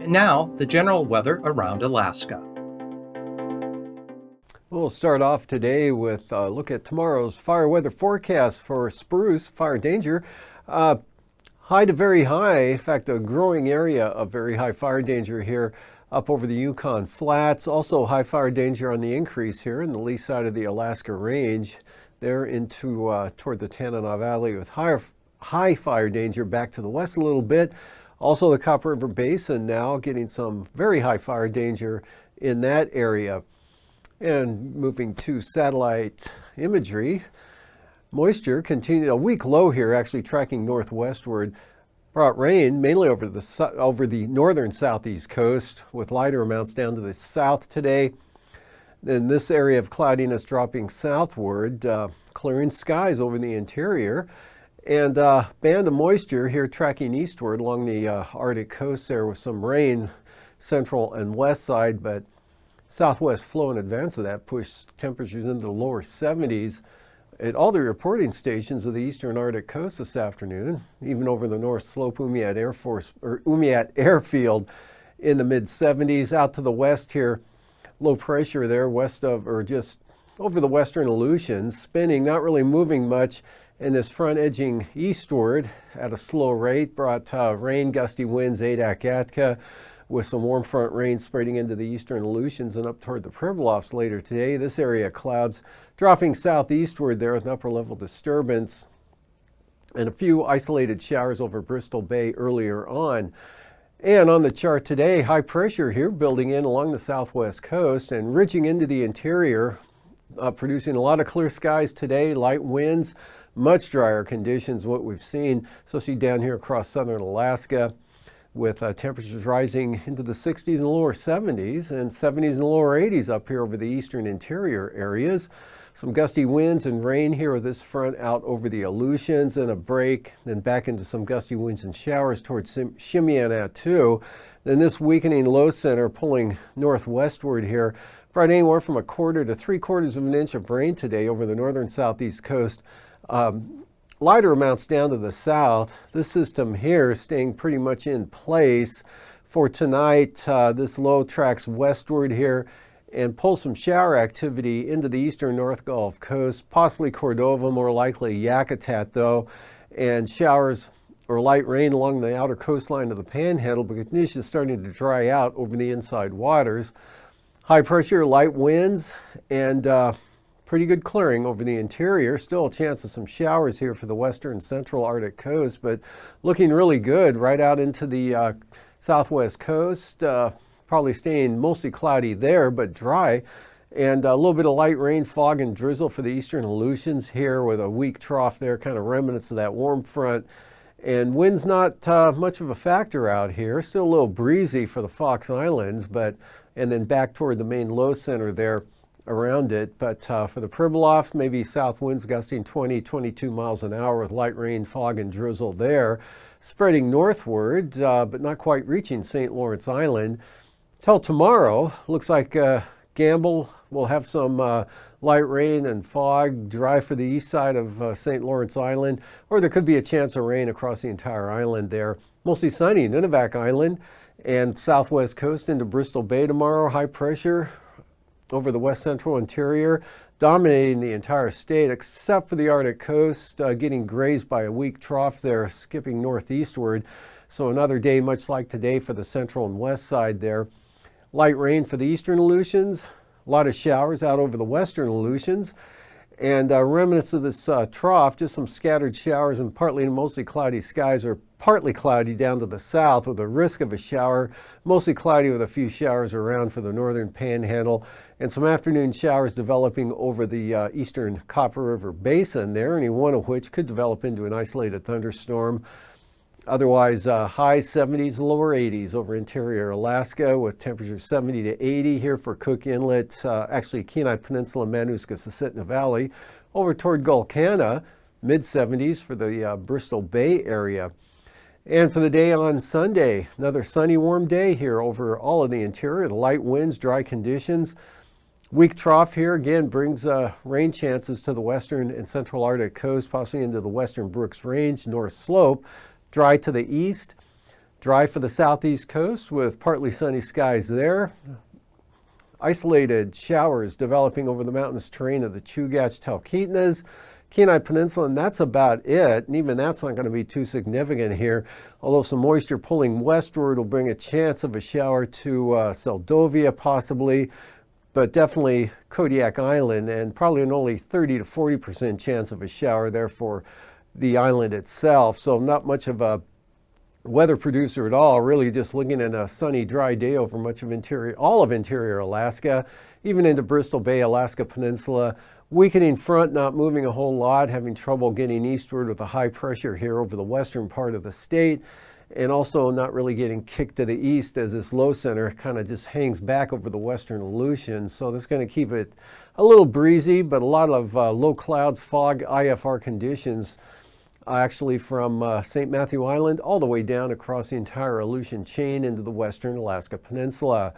And now, the general weather around Alaska. We'll start off today with a look at tomorrow's fire weather forecast for spruce fire danger. High to very high, in fact, a growing area of very high fire danger here up over the Yukon Flats. Also high fire danger on the increase here in the lee side of the Alaska Range. There into toward the Tanana Valley with high fire danger back to the west a little bit. Also the Copper River Basin now getting some very high fire danger in that area. And moving to satellite imagery, moisture continued a weak low here, actually tracking northwestward. Brought rain mainly over the northern southeast coast with lighter amounts down to the south today. Then this area of cloudiness dropping southward, clearing skies over the interior. And band of moisture here tracking eastward along the Arctic coast there with some rain central and west side, but southwest flow in advance of that pushed temperatures into the lower 70s at all the reporting stations of the eastern Arctic coast this afternoon, even over the North Slope Umiat Airfield in the mid 70s. Out to the west here, low pressure there west of or just over the western Aleutians, spinning, not really moving much. And this front edging eastward at a slow rate brought rain, gusty winds, Adak-Atka, with some warm front rain spreading into the eastern Aleutians and up toward the Pribilofs later today. This area clouds dropping southeastward there with an upper level disturbance and a few isolated showers over Bristol Bay earlier on. And on the chart today, high pressure here building in along the southwest coast and ridging into the interior, producing a lot of clear skies today, light winds, much drier conditions, what we've seen, especially down here across southern Alaska, with temperatures rising into the 60s and lower 70s and 70s and lower 80s up here over the eastern interior areas. Some gusty winds and rain here with this front out over the Aleutians and a break, then back into some gusty winds and showers towards Chimyanat-2. Then this weakening low center pulling northwestward here brought anywhere from 1/4 to 3/4 of an inch of rain today over the northern southeast coast. Lighter amounts down to the south. This system here is staying pretty much in place for tonight. This low tracks westward here and pulls some shower activity into the eastern North Gulf Coast, possibly Cordova, more likely Yakutat though, and showers or light rain along the outer coastline of the Panhandle, but conditions starting to dry out over the inside waters. High pressure, light winds, and pretty good clearing over the interior. Still a chance of some showers here for the western central Arctic coast, but looking really good right out into the southwest coast. Probably staying mostly cloudy there, but dry. And a little bit of light rain, fog, and drizzle for the eastern Aleutians here with a weak trough there, kind of remnants of that warm front. And wind's not much of a factor out here. Still a little breezy for the Fox Islands, and then back toward the main low center there around it. But for the Pribilofs, maybe south winds gusting 20, 22 miles an hour with light rain, fog, and drizzle there. Spreading northward, but not quite reaching St. Lawrence Island. Till tomorrow, looks like Gamble will have some light rain and fog, dry for the east side of St. Lawrence Island, or there could be a chance of rain across the entire island there. Mostly sunny, Nunivak Island and southwest coast into Bristol Bay tomorrow. High pressure over the west central interior, dominating the entire state except for the Arctic coast, getting grazed by a weak trough there, skipping northeastward. So another day much like today for the central and west side there. Light rain for the eastern Aleutians, a lot of showers out over the western Aleutians, and remnants of this trough, just some scattered showers and partly to mostly cloudy skies, or partly cloudy down to the south with a risk of a shower, mostly cloudy with a few showers around for the northern Panhandle, and some afternoon showers developing over the eastern Copper River Basin there, any one of which could develop into an isolated thunderstorm. Otherwise, high 70s, lower 80s over interior Alaska with temperatures 70 to 80 here for Cook Inlet, actually Kenai Peninsula, Manaska-Susitna Valley, over toward Gulkana, mid 70s for the Bristol Bay area. And for the day on Sunday, another sunny, warm day here over all of the interior. The light winds, dry conditions. Weak trough here again brings rain chances to the western and central Arctic coast, possibly into the western Brooks Range, North Slope. Dry to the east. Dry for the southeast coast with partly sunny skies there. Isolated showers developing over the mountainous terrain of the Chugach-Talkeetnas, Kenai Peninsula, and that's about it. And even that's not going to be too significant here, although some moisture pulling westward will bring a chance of a shower to Seldovia possibly, but definitely Kodiak Island, and probably an only 30 to 40% chance of a shower there for the island itself. So not much of a weather producer at all, really just looking at a sunny, dry day over much of all of interior Alaska, even into Bristol Bay, Alaska Peninsula. Weakening front not moving a whole lot, having trouble getting eastward with the high pressure here over the western part of the state, and also not really getting kicked to the east as this low center kind of just hangs back over the western Aleutians. So that's going to keep it a little breezy, but a lot of low clouds, fog, IFR conditions actually from St. Matthew Island all the way down across the entire Aleutian chain into the western Alaska Peninsula.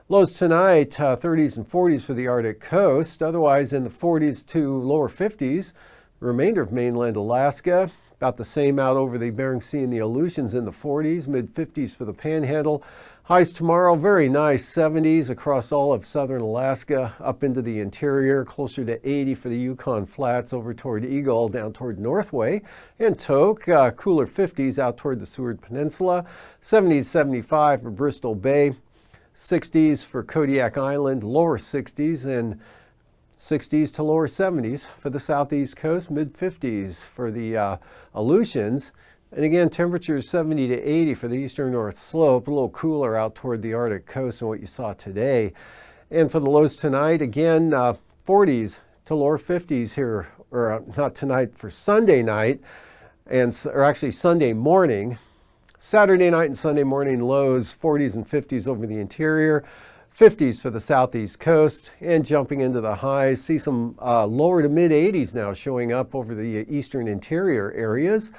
Lows tonight, 30s and 40s for the Arctic coast, otherwise in the 40s to lower 50s. Remainder of mainland Alaska, about the same out over the Bering Sea and the Aleutians in the 40s, mid-50s for the Panhandle. Highs tomorrow, very nice, 70s across all of southern Alaska, up into the interior, closer to 80 for the Yukon Flats, over toward Eagle, down toward Northway, and Tok, cooler 50s out toward the Seward Peninsula, 70s, 75 for Bristol Bay, 60s for Kodiak Island, lower 60s, and 60s to lower 70s for the southeast coast, mid-50s for the Aleutians. And again, temperatures 70 to 80 for the eastern North Slope, a little cooler out toward the Arctic coast than what you saw today. And for the lows tonight, again, 40s to lower 50s here, or not tonight, for Sunday night, or actually Sunday morning. Saturday night and Sunday morning lows, 40s and 50s over the interior, 50s for the southeast coast, and jumping into the highs. See some lower to mid 80s now showing up over the eastern interior areas.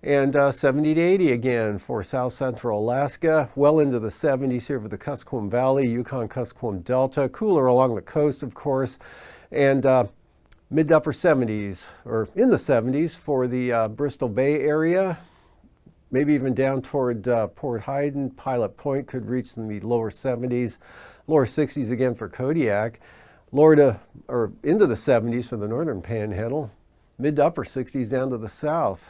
And 70 to 80 again for south central Alaska, well into the 70s here for the Kuskokwim Valley, Yukon-Kuskokwim Delta, cooler along the coast, of course, and mid to upper 70s, or in the 70s for the Bristol Bay area, maybe even down toward Port Hayden. Pilot Point could reach the lower 70s, lower 60s again for Kodiak, lower to, or into the 70s for the northern Panhandle, mid to upper 60s down to the south.